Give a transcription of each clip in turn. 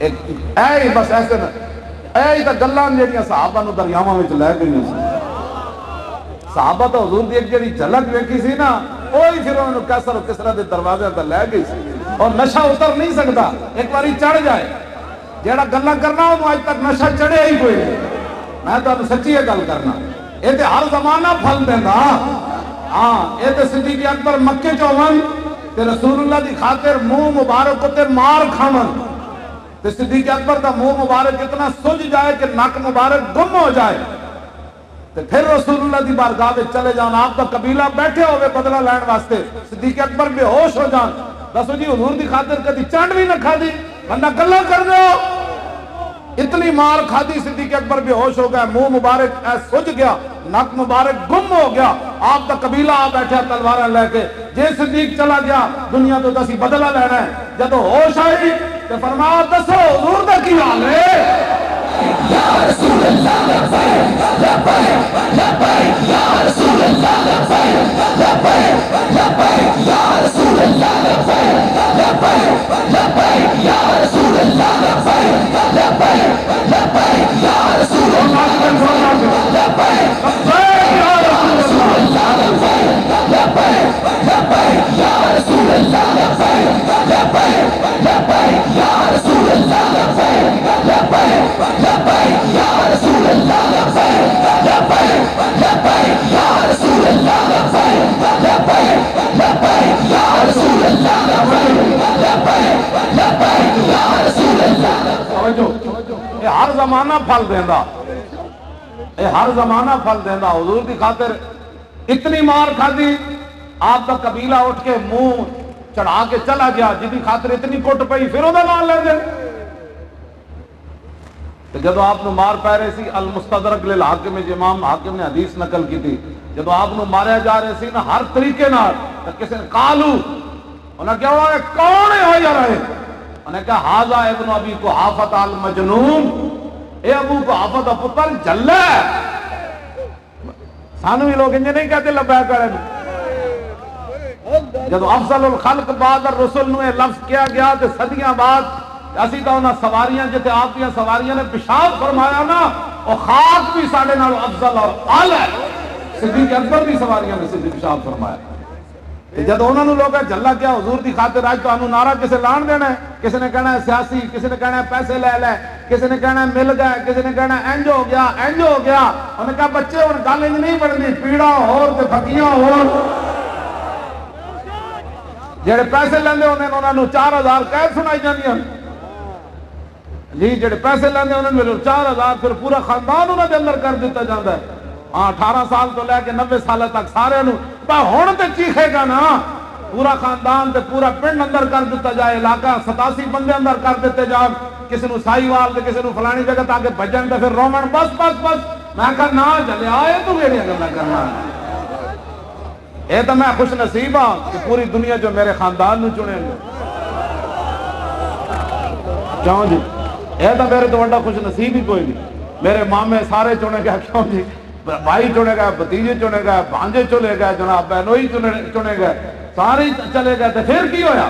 اے بس ایسے اے تو گلاں جہاں صحابہ نو دریاواں وچ لے گئی سی. صحابہ تو حضور دی ایک جڑی جھلک ویکھی سی نا وہی پھر انہوں نے کیسر و کسرا دے دروازے تے لے گئی سی. اور نشہ اتر نہیں سکتا، ایک باری چڑھ جائے جیڑا گلاں کرنا انہوں اج تک نشہ چڑھے ہی کوئی نہیں. میں تو سچی یہ گل کرنا، یہ تو ہر زمانہ پھل دینا. ہاں یہ تو صدیق اکبر مکے چون تے رسول اللہ دی خاطر منہ مبارک تے مار کھاون تے صدیق اکبر دا منہ مبارک اتنا سج جائے کہ نک مبارک گم ہو جائے تے پھر رسول اللہ دی بارگاہ وچ چلے جان. آپ دا قبیلہ بیٹھے ہوئے بدلہ لین واسطے، صدیق اکبر بے ہوش ہو جان. دسو جی حضور دی خاطر کدی چانڈ بھی نہ کھادی، بندہ گلاں کر دو. اتنی مار کھادی صدیق اکبر بے ہوش ہو گیا، منہ مبارک سج گیا، نک مبارک گم ہو گیا. آپ دا قبیلہ آ بیٹھا تلوار لے کے. جے صدیق چلا گیا دنیا تو اسی بدلہ لینا ہے. جب ہوش آئی تو فرمایا دسو حضور دا کی حال ہے؟ یا رسول اللہ لبیک لبیک لبیک یا رسول اللہ لبیک لبیک لبیک یا رسول اللہ لبیک لبیک لبیک یا رسول اللہ لبیک لبیک لبیک یا رسول اللہ لبیک لبیک یا رسول اللہ لبیک لبیک لبیک یا رسول اللہ لبیک لبیک لبیک یا رسول اللہ لبیک لبیک لبیک یا رسول اللہ لبیک لبیک لبیک یا رسول اللہ لبیک لبیک لبیک یا رسول اللہ لبیک لبیک لبیک یا رسول اللہ. توجہ، یہ ہر زمانہ پھل دیندا، یہ ہر زمانہ پھل دیندا. حضور دی خاطر اتنی مار کھادی، آپ کا قبیلہ اٹھ کے منہ چڑھا کے چلا گیا. جدی خاطر اتنی کٹ پئی پھر وہ نام لے دے. جدو آپ نے مار پہ رہے سی المستدرک للحاکم، امام حاکم نے حدیث نقل کی تھی، جدو آپ نے ماریا جا رہے سی نا ہر طریقے نال، تو کسی نے قالو، انہوں نے کیا ہوا ہے کون ہے یا رہے؟ انہوں نے کہا حاضا ابن ابی قحافۃ المجنون، اے ابو قحافۃ پتر جلہ ہے. سانو بھی لوگ انجھے نہیں کہتے لبیک کریں. جدو افضل الخلق بعد الرسل نوے لفظ کیا گیا تو صدیاں بعد اسی تو انہاں سواریاں جتے آپ کی سواریاں نے پیشاب فرمایا نا، اور خاک بھی ساڑھے نال افضل اور اعلی. صدیق اکبر بھی سواریاں نے صدیق پیشاب فرمایا. جب انہوں نے لوگ جلا کیا حضور دی خاطر آج تو انہوں نعرہ کسے لان دینا ہے، کسی نے کہنا ہے سیاسی، کسی نے کہنا ہے پیسے لے لے، کسی نے کہنا ہے مل گئے، کسی نے کہنا ہے انج ہو گیا انج ہو گیا. انہوں نے کہا بچے اور گل انج نہیں بڑھنی، پیڑا اور تے پھکیاں اور. جڑے پیسے لیندے انہوں نے 4000 قید سنائی جانیاں جی. جڑے پیسے لیندے انہوں نے 4000 پھر پورا خاندان انہوں نے اندر کر دیتا جاتا ہے. ہاں 18 سال تو لے کے 90 سال تک سارے نو ہن تے چیخے گا نا، پورا خاندان تے پورا پنڈ اندر کر دیتا جائے، علاقہ 87 بندے اندر کر دیتے جان، کسی نو سائیوال تے کسی نو فلانی جگہ تاکہ بھجن تے پھر رومن بس بس بس. میں کہا نہ چلے آئے تو کیڑیاں گلاں کرنا. اے تو میں خوش نصیب ہاں کہ پوری دنیا جو میرے خاندان نو چنے گے. کیوں جی؟ اے تو میرے تو بڑا خوش نصیب ہی کوئی نہیں. میرے مامے سارے چنے گئے، کیوں جی؟ بھائی چنے گئے، بھتیجے چنے گئے، بھانجے چلے گئے، جناب بہنوئی چنے گئے، سارے چلے گئے. تو پھر کی ہویا؟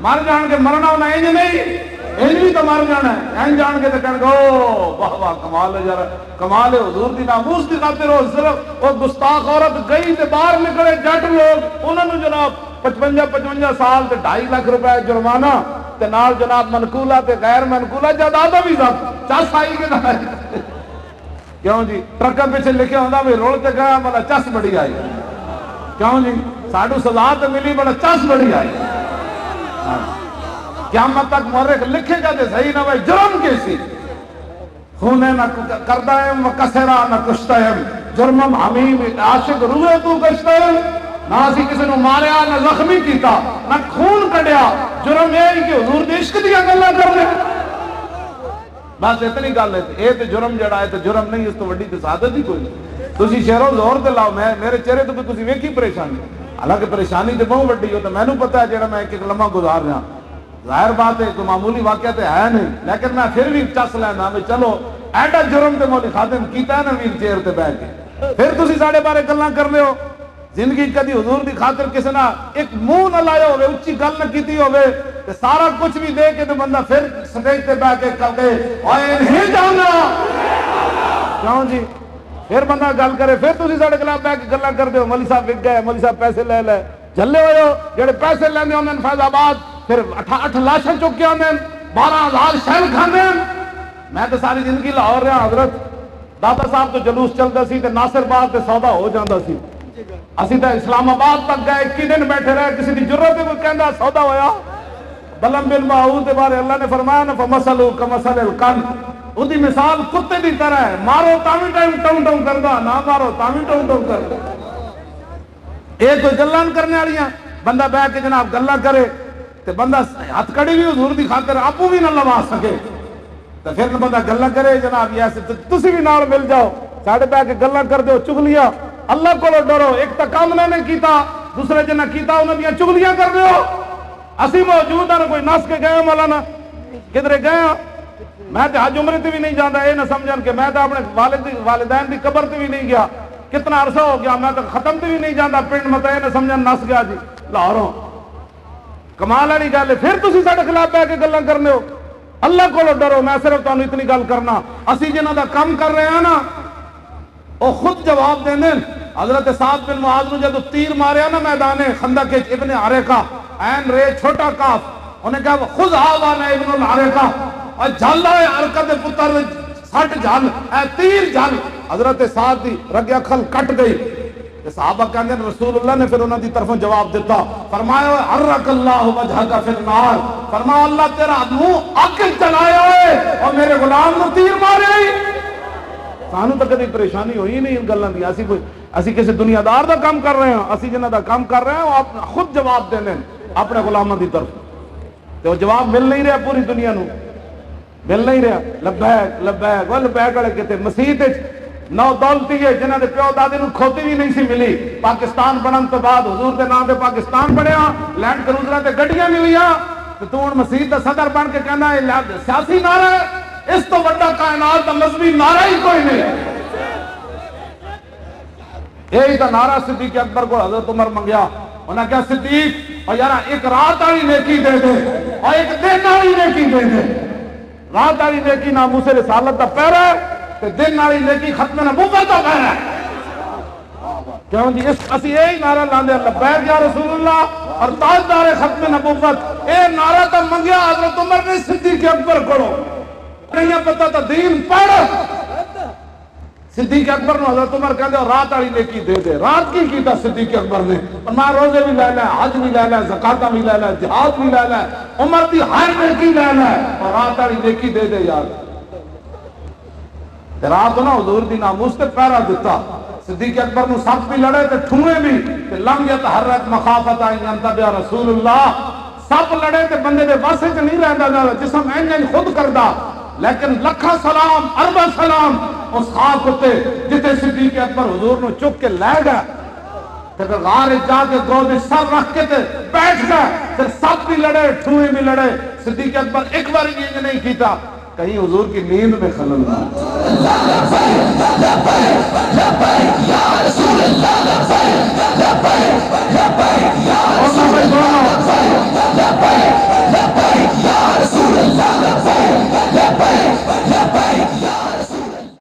مر جان کے مرنا ہونا انج نہیں، انج بھی تو مر جانا ہے. انج جان کے تو کہنے گے او واہ واہ کمال ہے یار، کمال ہے حضور دی ناموس دی خاطر. وہ صرف وہ گستاخ عورت گئی تے باہر نکلے جٹ لوگ، انہوں نے جناب 55 سال تے 2.5 لاکھ روپے جرمانہ تے نال جناب منقولہ تے غیر منقولہ جائیداد بھی سب چس آئی کے نہ. کیوں جی؟ ٹرکاں پیچھے لکھے ہوتا بھی رول تے گیا بڑا چس بڑی آئی. کیوں جی؟ ساڈو سزا تے ملی بڑا چس بڑی آئی. قیامت تک مورخ لکھے گا تے صحیح نہ بھائی جرم کیسی خونے نہ کردائم و کسرا نہ کشتائم جرمم حمیم عاشق روئے تو کشتائم. نہ اسی کسی نو ماریا نہ زخمی کیتا نہ خون کڈیا. جرم یہ کہ حضور دے عشق دیا گلاں کر دے. بس اتنی گل ہے. یہ تو جرم جڑا ہے تو جرم نہیں، اس تو وڈی تو سعادت ہی کوئی نہیں. تسی شہروں زور تے لاؤ، میں میرے چہرے تو تسی ویکھی پریشانی، حالانکہ پریشانی تو بہت وڈی ہو. تو مینوں پتہ ہے جڑا میں ایک لمحہ گزار رہا، ظاہر بات ہے کوئی معمولی واقعہ تو ہے نہیں، لیکن میں پھر بھی چس لینا بھی چلو ایڈا جرم تے مولی خادم کیتا ہے نا ویل چیئر تے بیٹھ کے. پھر تسی ساڈے بارے گلاں کر رہے ہو. زندگی کدی حضور دی خاطر کسی نہ ایک منہ نہ لایا ہوئے، اچھی گل نہ کیتی ہوئے، تے سارا کچھ بھی دے کے تے بندہ پھر سٹیج تے بیٹھ کے کہے اوئے نہیں جانا کیوں جی؟ پھر بندہ گل کرے، پھر تسی ساڈے خلاف بیٹھ کے گلاں کردے ہو مولوی صاحب وک گئے، مولوی صاحب پیسے لے لے، جھلے ہوئے ہو جڑے پیسے لیندے ہوندے فیض آباد، پھر 8 لاشاں چک کے آندے 12,000 شہر کھاندے۔ میں تو ساری زندگی لاہور رہا حضرت، داتا صاحب تو جلوس چلتا سی تے ناصر باغ تے سودا ہو جاتا سی، اسی تے اسلام آباد تک گئے 21 دن بیٹھے رہے، کسی دی ضرورت ہے کوئی کہندا سودا ہویا؟ بلم بن معود کے بارے اللہ نے فرمایا نا فمثلہ کمثل الکلب، اس دی مثال کتے دی طرح ہے، مارو تاوی ٹائم ٹاؤں ٹاؤں کردا، نہ مارو تاوی ٹاؤں ٹاؤں کردا۔ یہ کوئی گلاں کرنے والیاں، بندہ بیٹھ کے جناب گلاں کرے تے بندہ ہتھ کڑی بھی حضور دی خاطر آپو بھی نہ لوا سکے تو پھر بندہ گلاں کرے جناب ایسے تسی بھی نال مل جاؤ، ساڈے بیٹھ کے گلاں کر دیو چغلیاں، اللہ کو ڈرو، ایک تا کام نے کیتا دوسرے جنہ کیتا انہاں دیاں چغلیاں کر دیو۔ اسی موجود ہیں، کوئی نس کے گئے مولانا کدھر گئے ہاں، میں تے حج عمرے تے بھی نہیں جاندا، یہ نہ سمجھن کہ میں تے اپنے والدین دی قبر تے بھی نہیں گیا، کتنا عرصہ ہو گیا میں تے ختم تے بھی نہیں جاندا پنڈ مت، یہ نہ سمجھن نس گیا جی لاہوروں، کمال والی گل ہے۔ پھر تسی ساڈے خلاف بیٹھ کے گلاں کرنے ہو، اللہ کو ڈرو۔ میں صرف تانوں اتنی گل کرنا، اسی جنہاں دا کام کر رہے ہیں نا وہ خود جواب دیں۔ حضرت سعد بن معاذ نے جب تیر ماریا نا میدان خندق ابن عریقہ عین رے چھوٹا کاف، انہیں کہا خذ آوان ابن العریقہ، اور جھل آئے حرکت پتر سٹ جھل اے تیر جھل، حضرت سعد دی رگ اکھل کٹ گئی۔ صحابہ کہتے ہیں رسول اللہ نے پھر انہوں دی طرفوں جواب دیتا، فرمایا حرک اللہ وجہک فی النار، فرمایا اللہ تیرا منہ اگ چلایا ہے اور میرے غلام نے تیر مارے ہی۔ سانو تو کدی پریشانی ہوئی نہیں ان گلاں دی، اسی کسی دنیا دار دا کام کر رہے ہیں، اسی جنہ دا کام کر رہے ہیں وہ خود جواب دینے اپنے غلاموں دی طرف، تو جواب مل نہیں رہا پوری دنیا نو، مل نہیں رہا۔ لبیک لبیک وہ لبیک والے کہتے مسیت نو دولتی ہے جنہاں دے پیو دادے نو کھوتی بھی نہیں سی ملی، پاکستان بنن تو بعد حضور دے نام تے پاکستان بنیا، لینڈ کروزراں تے گڈیاں ملیاں، تو ہن مسیت دا صدر بن کے کہنا ہے سیاسی نعرہ ہے، اس تو بڑا کائنات دا مذہبی نعرہ ہی کوئی نہیں۔ یہی تو نعرہ صدیق اکبر کو حضرت عمر منگیا، انہاں کہا صدیق اور یارا ایک رات والی نیکی دے دے اور ایک دن والی نیکی دے دے۔ رات والی نیکی ناموس رسالت دا پہرا ہے تے دن والی نیکی ختم نبوت دا پہرا ہے۔ کیوں جی اسی یہی نعرہ لاندے لبیک یا رسول اللہ اور تاجدار ختم نبوت، اے نعرہ تو منگیا حضرت عمر نے صدیق اکبر کو، نہیں پتہ تو دین پڑھ۔ صدیق اکبر نے حضرت عمر کہتے ہیں رات والی نیکی دے دے، رات کی کیتا صدیق اکبر نے، فرمایا روزے بھی لے لے، حج بھی لے لے، زکاتہ بھی لے لے، جہاد بھی لے لے، عمر دی ہر نیکی لے لے اور رات والی نیکی دے دے یار۔ رات نا حضور دی ناموس تے پہرا دیتا، صدیق اکبر نو سب بھی لڑے تے ٹھوئے بھی، تے لم یتحرک مخافت ان ینتبع رسول اللہ، سب لڑے تے بندے دے واسے چ نہیں رہندا، جسم انج خود کردا، لیکن لکھا سلام اربع سلام اس خاک ہوتے جتے صدیق اکبر حضور نو چک کے لے گا، پھر غار جا کے گود سر رکھ کے بیٹھ گیا، پھر سب بھی لڑے ٹھوئے بھی لڑے، صدیق اکبر ایک بار یہ نہیں کیتا کہیں حضور کی نیند میں خلل نہ